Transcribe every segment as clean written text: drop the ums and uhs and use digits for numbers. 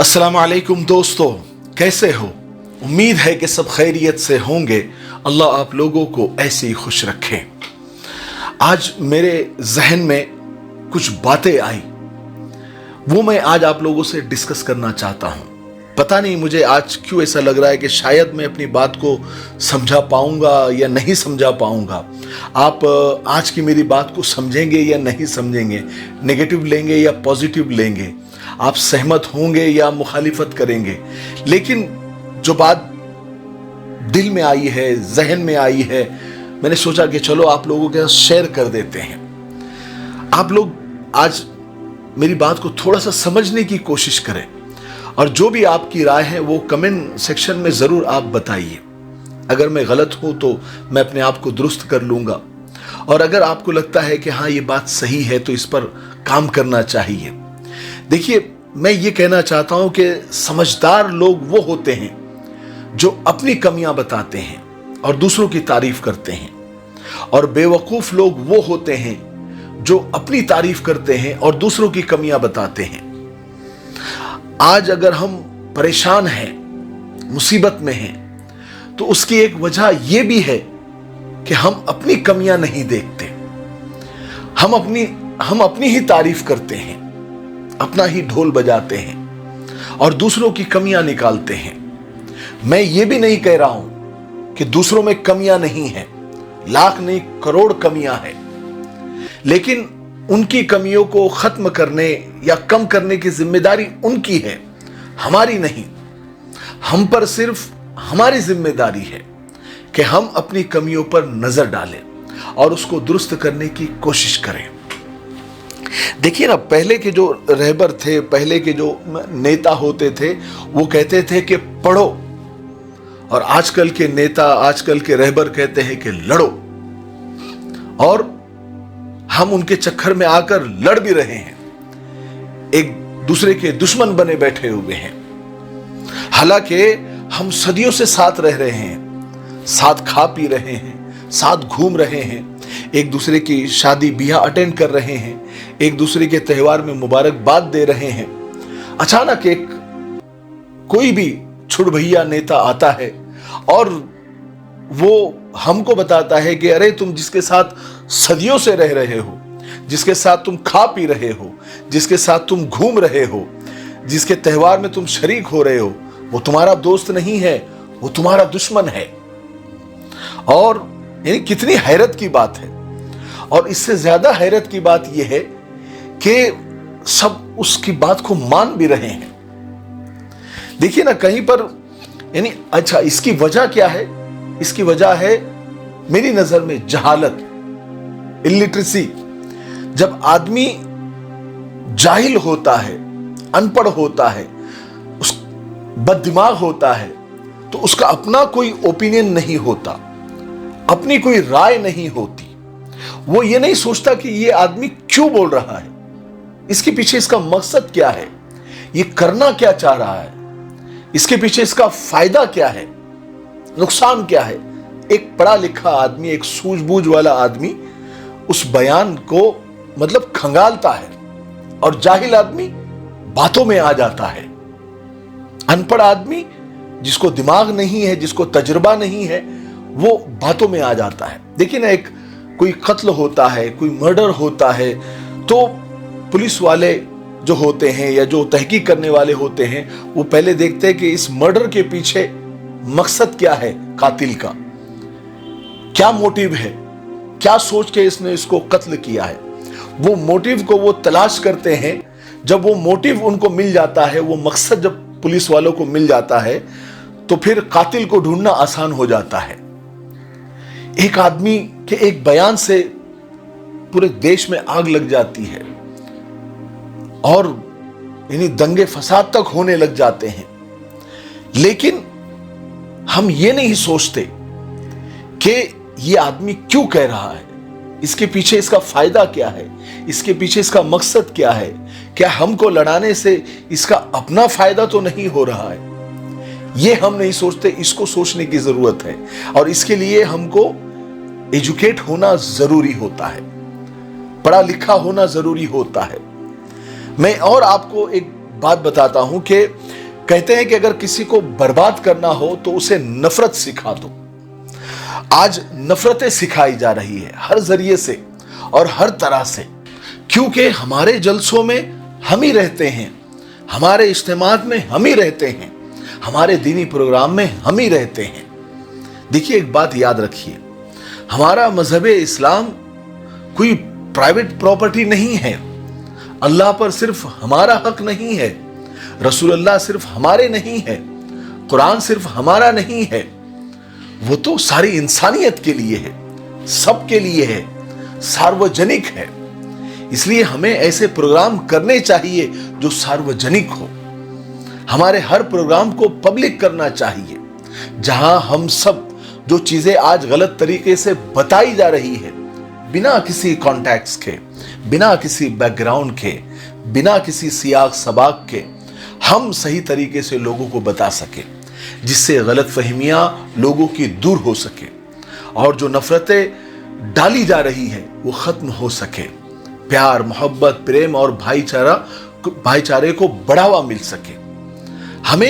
अस्सलाम वालेकुम दोस्तों, कैसे हो? उम्मीद है कि सब खैरियत से होंगे। अल्लाह आप लोगों को ऐसे ही खुश रखे। आज मेरे जहन में कुछ बातें आई, वो मैं आज आप लोगों से डिस्कस करना चाहता हूं। पता नहीं मुझे आज क्यों ऐसा लग रहा है कि शायद मैं अपनी बात को समझा पाऊंगा या नहीं समझा पाऊंगा। आप आज की मेरी बात को समझेंगे या नहीं समझेंगे, नेगेटिव लेंगे या पॉजिटिव लेंगे, आप सहमत होंगे या मुखालिफत करेंगे। लेकिन जो बात दिल में आई है, जहन में आई है, मैंने सोचा कि चलो आप लोगों के साथ शेयर कर देते हैं। आप लोग आज मेरी बात को थोड़ा सा समझने की कोशिश करें और जो भी आपकी राय है वो कमेंट सेक्शन में ज़रूर आप बताइए। अगर मैं गलत हूं तो मैं अपने आप को दुरुस्त कर लूँगा, और अगर आपको लगता है कि हाँ ये बात सही है तो इस पर काम करना चाहिए। देखिए, मैं ये कहना चाहता हूं कि समझदार लोग वो होते हैं जो अपनी कमियां बताते हैं और दूसरों की तारीफ करते हैं, और बेवकूफ़ लोग वो होते हैं जो अपनी तारीफ करते हैं और दूसरों की कमियां बताते हैं। आज अगर हम परेशान हैं, मुसीबत में हैं, तो उसकी एक वजह यह भी है कि हम अपनी कमियां नहीं देखते। हम अपनी ही तारीफ करते हैं, अपना ही ढोल बजाते हैं और दूसरों की कमियां निकालते हैं। मैं ये भी नहीं कह रहा हूं कि दूसरों में कमियां नहीं है, लाख नहीं करोड़ कमियां हैं, लेकिन उनकी कमियों को खत्म करने या कम करने की जिम्मेदारी उनकी है, हमारी नहीं। हम पर सिर्फ हमारी जिम्मेदारी है कि हम अपनी कमियों पर नजर डालें और उसको दुरुस्त करने की कोशिश करें। देखिए ना, पहले के जो रहबर थे, पहले के जो नेता होते थे, वो कहते थे कि पढ़ो, और आजकल के नेता, आजकल के रहबर कहते हैं कि लड़ो, और हम उनके चक्कर में आकर लड़ भी रहे हैं, एक दूसरे के दुश्मन बने बैठे हुए हैं। हालांकि हम सदियों से साथ रह रहे हैं, साथ खा पी रहे हैं, साथ घूम रहे हैं, एक दूसरे की शादी ब्याह अटेंड कर रहे हैं, एक दूसरे के त्यौहार में मुबारकबाद दे रहे हैं। अचानक एक कोई भी छुड़भैया नेता आता है और वो हमको बताता है कि अरे तुम जिसके साथ सदियों से रह रहे हो, जिसके साथ तुम खा पी रहे हो, जिसके साथ तुम घूम रहे हो, जिसके त्यौहार में तुम शरीक हो रहे हो, वो तुम्हारा दोस्त नहीं है, वो तुम्हारा दुश्मन है। और यानी कितनी हैरत की बात है। और इससे ज्यादा हैरत की बात यह है कि सब उसकी बात को मान भी रहे हैं। देखिए ना, कहीं पर यानी अच्छा, इसकी वजह क्या है? इसकी वजह है मेरी नजर में जहालत, इलिटरेसी। जब आदमी जाहिल होता है, अनपढ़ होता है, उस बददिमाग होता है, तो उसका अपना कोई ओपिनियन नहीं होता, अपनी कोई राय नहीं होती। वो ये नहीं सोचता कि ये आदमी क्यों बोल रहा है, इसके पीछे इसका मकसद क्या है, ये करना क्या चाह रहा है, इसके पीछे इसका फायदा क्या है, नुकसान क्या है। एक पढ़ा लिखा आदमी, एक सूझबूझ वाला आदमी उस बयान को मतलब खंगालता है, और जाहिल आदमी बातों में आ जाता है। अनपढ़ आदमी, जिसको दिमाग नहीं है, जिसको तजुर्बा नहीं है, वो बातों में आ जाता है। देखिए ना, एक कोई कत्ल होता है, कोई मर्डर होता है, तो पुलिस वाले जो होते हैं या जो तहकीक करने वाले होते हैं, वो पहले देखते हैं कि इस मर्डर के पीछे मकसद क्या है, कातिल का क्या मोटिव है, क्या सोच के इसने इसको कत्ल किया है। वो मोटिव को वो तलाश करते हैं। जब वो मोटिव उनको मिल जाता है, वो मकसद जब पुलिस वालों को मिल जाता है, तो फिर कातिल को ढूंढना आसान हो जाता है। एक आदमी के एक बयान से पूरे देश में आग लग जाती है और यानी दंगे फसाद तक होने लग जाते हैं। लेकिन हम ये नहीं सोचते कि ये आदमी क्यों कह रहा है, इसके पीछे इसका फायदा क्या है, इसके पीछे इसका मकसद क्या है। क्या हमको लड़ाने से इसका अपना फायदा तो नहीं हो रहा है? ये हम नहीं सोचते। इसको सोचने की जरूरत है, और इसके लिए हमको एजुकेट होना जरूरी होता है, पढ़ा लिखा होना जरूरी होता है। मैं और आपको एक बात बताता हूं कि कहते हैं कि अगर किसी को बर्बाद करना हो तो उसे नफरत सिखा दो। आज नफरतें सिखाई जा रही है हर जरिए से और हर तरह से, क्योंकि हमारे जलसों में हम ही रहते हैं, हमारे इज्तिमात में हम ही रहते हैं, हमारे दीनी प्रोग्राम में हम ही रहते हैं। देखिए, एक बात याद रखिए, हमारा मजहब इस्लाम कोई प्राइवेट प्रॉपर्टी नहीं है। अल्लाह पर सिर्फ हमारा हक नहीं है, रसूलुल्लाह सिर्फ हमारे नहीं है, कुरान सिर्फ हमारा नहीं है, वो तो सारी इंसानियत के लिए है, सबके लिए है, सार्वजनिक है। इसलिए हमें ऐसे प्रोग्राम करने चाहिए जो सार्वजनिक हो। हमारे हर प्रोग्राम को पब्लिक करना चाहिए, जहां हम सब जो चीजें आज गलत तरीके से बताई जा रही है, बिना किसी कॉन्टैक्ट्स के, बिना किसी बैकग्राउंड के, बिना किसी सियाक सबाक के, हम सही तरीके से लोगों को बता सके, जिससे गलत फहमियां लोगों की दूर हो सके और जो नफरतें डाली जा रही है वो खत्म हो सके, प्यार, मोहब्बत, प्रेम और भाईचारे को बढ़ावा मिल सके। हमें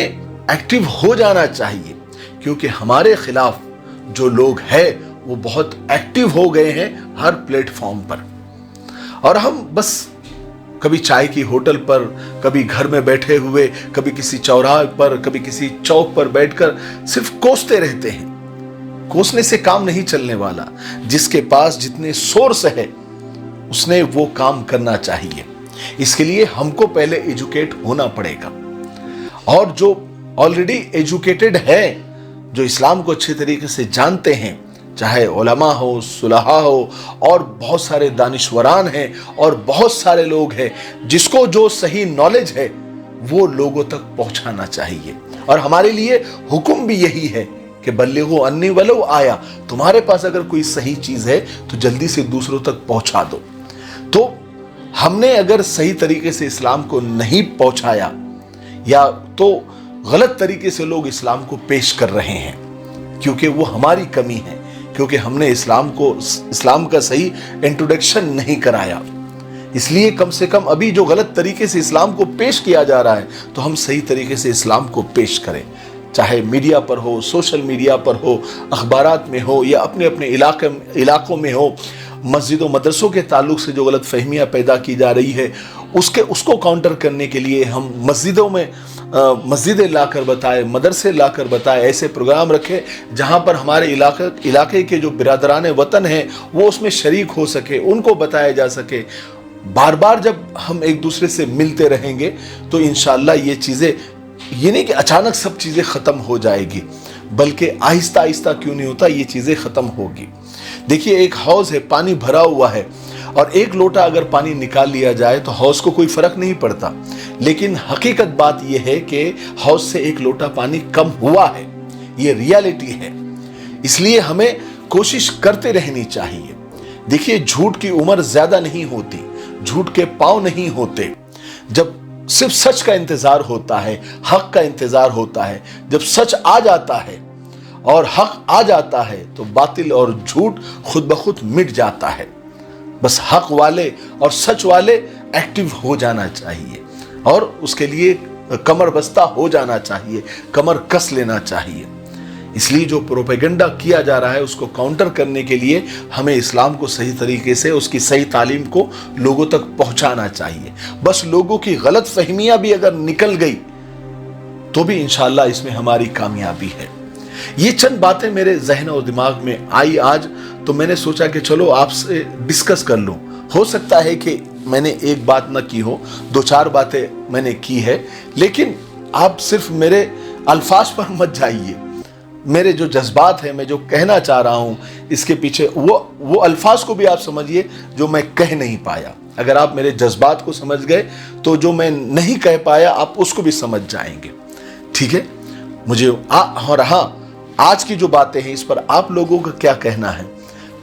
एक्टिव हो जाना चाहिए, क्योंकि हमारे खिलाफ जो लोग हैं वो बहुत एक्टिव हो गए हैं हर प्लेटफॉर्म पर। और हम बस कभी चाय की होटल पर, कभी घर में बैठे हुए, कभी किसी चौराहे पर, कभी किसी चौक पर बैठकर सिर्फ कोसते रहते हैं। कोसने से काम नहीं चलने वाला। जिसके पास जितने सोर्स है उसने वो काम करना चाहिए। इसके लिए हमको पहले एजुकेट होना पड़ेगा, और जो ऑलरेडी एजुकेटेड है, जो इस्लाम को अच्छे तरीके से जानते हैं, चाहे उलमा हो, सुलहा हो, और बहुत सारे दानिश्वरान हैं और बहुत सारे लोग हैं, जिसको जो सही नॉलेज है वो लोगों तक पहुंचाना चाहिए। और हमारे लिए हुक्म भी यही है कि बल्लिगु अन्नी वलो आया, तुम्हारे पास अगर कोई सही चीज है तो जल्दी से दूसरों तक पहुंचा दो। तो हमने अगर सही तरीके से इस्लाम को नहीं पहुंचाया, या तो गलत तरीके से लोग इस्लाम को पेश कर रहे हैं, क्योंकि वो हमारी कमी है, क्योंकि हमने इस्लाम का सही इंट्रोडक्शन नहीं कराया। इसलिए कम से कम अभी जो गलत तरीके से इस्लाम को पेश किया जा रहा है, तो हम सही तरीके से इस्लाम को पेश करें, चाहे मीडिया पर हो, सोशल मीडिया पर हो, अखबारात में हो, या अपने अपने इलाकों में हो। मस्जिदों मदरसों के ताल्लुक से जो गलत फहमियाँ पैदा की जा रही है, उसको काउंटर करने के लिए हम मस्जिदों में मस्जिदें लाकर बताए, मदरसे लाकर बताए, ऐसे प्रोग्राम रखें जहां पर हमारे इलाके के जो बिरादरान वतन हैं वो उसमें शरीक हो सके, उनको बताया जा सके। बार बार जब हम एक दूसरे से मिलते रहेंगे तो इंशाअल्लाह ये चीज़ें, ये नहीं कि अचानक सब चीज़ें ख़त्म हो जाएगी, बल्कि आहिस्ता आहिस्ता क्यों नहीं होता, ये चीज़ें ख़त्म होगी। देखिए, एक हौज है, पानी भरा हुआ है, और एक लोटा अगर पानी निकाल लिया जाए तो हौज को कोई फर्क नहीं पड़ता। लेकिन हकीकत बात यह है कि हौज से एक लोटा पानी कम हुआ है, ये रियलिटी है। इसलिए हमें कोशिश करते रहनी चाहिए। देखिए, झूठ की उम्र ज्यादा नहीं होती, झूठ के पांव नहीं होते। जब सिर्फ सच का इंतजार होता है, हक का इंतजार होता है, जब सच आ जाता है और हक आ जाता है तो बातिल और झूठ खुद ब खुद मिट जाता है। बस हक वाले और सच वाले एक्टिव हो जाना चाहिए, और उसके लिए कमर बस्ता हो जाना चाहिए, कमर कस लेना चाहिए। इसलिए जो प्रोपेगेंडा किया जा रहा है उसको काउंटर करने के लिए हमें इस्लाम को सही तरीके से, उसकी सही तालीम को लोगों तक पहुंचाना चाहिए। बस लोगों की गलत फहमियां भी अगर निकल गई तो भी इंशाअल्लाह इसमें हमारी कामयाबी है। ये चंद बातें मेरे जहन और दिमाग में आई आज, तो मैंने सोचा कि चलो आपसे डिस्कस कर लूं। हो सकता है कि मैंने एक बात ना की हो, 2-4 बातें मैंने की है, लेकिन आप सिर्फ मेरे अल्फाज पर मत जाइए। मेरे जो जज्बात हैं, मैं जो कहना चाह रहा हूं, इसके पीछे वो अल्फाज को भी आप समझिए जो मैं कह नहीं पाया। अगर आप मेरे जज्बात को समझ गए तो जो मैं नहीं कह पाया आप उसको भी समझ जाएंगे। ठीक है, मुझे और हाँ, आज की जो बातें हैं इस पर आप लोगों का क्या कहना है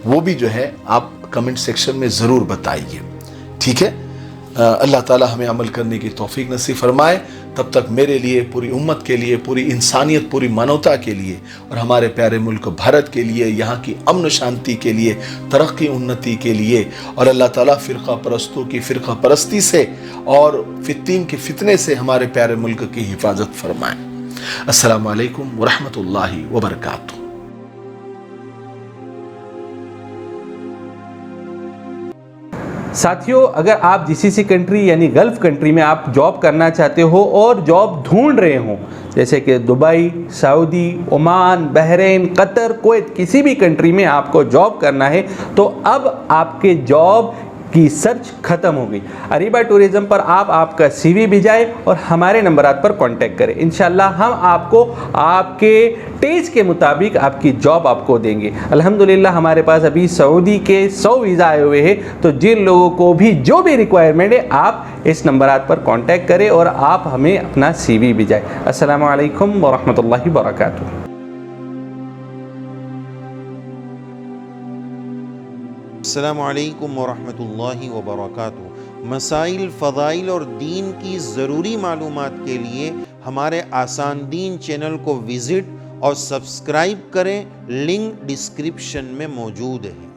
वो भी जो है आप कमेंट सेक्शन में जरूर बताइए। ठीक है, اللہ تعالی ہمیں عمل کرنے کی توفیق نصیب فرمائے. تب تک میرے لیے، پوری امت کے لیے، پوری انسانیت، پوری مانوتا کے لیے اور ہمارے پیارے ملک بھارت کے لیے، یہاں کی امن و شانتی کے لیے، ترقی انتی کے لیے، اور اللہ تعالیٰ فرقہ پرستوں کی فرقہ پرستی سے اور فتین کے فتنے سے ہمارے پیارے ملک کی حفاظت فرمائے. السلام علیکم ورحمۃ اللہ وبرکاتہ. ساتھیوں، اگر آپ GCC کنٹری یعنی گلف کنٹری میں آپ جاب کرنا چاہتے ہو اور جاب ڈھونڈ رہے ہوں، جیسے کہ دبئی، سعودی، عمان، بحرین، قطر، کویت، کسی بھی کنٹری میں آپ کو جاب کرنا ہے تو اب آپ کے جاب کی سرچ ختم ہو گئی. اریبہ ٹورزم پر آپ کا CV بھیجائے اور ہمارے نمبرات پر کانٹیکٹ کریں. انشاءاللہ ہم آپ کو آپ کے ٹیسٹ کے مطابق آپ کی جاب آپ کو دیں گے. الحمدللہ ہمارے پاس ابھی سعودی کے 100 ویزا آئے ہوئے ہیں، تو جن لوگوں کو بھی جو بھی ریکوائرمنٹ ہے آپ اس نمبرات پر کانٹیکٹ کریں اور آپ ہمیں اپنا CV بھیجائیں. السلام علیکم ورحمۃ اللہ وبرکاتہ. السلام علیکم ورحمۃ اللہ وبرکاتہ. مسائل، فضائل اور دین کی ضروری معلومات کے لیے ہمارے آسان دین چینل کو وزٹ اور سبسکرائب کریں. لنک ڈسکرپشن میں موجود ہے.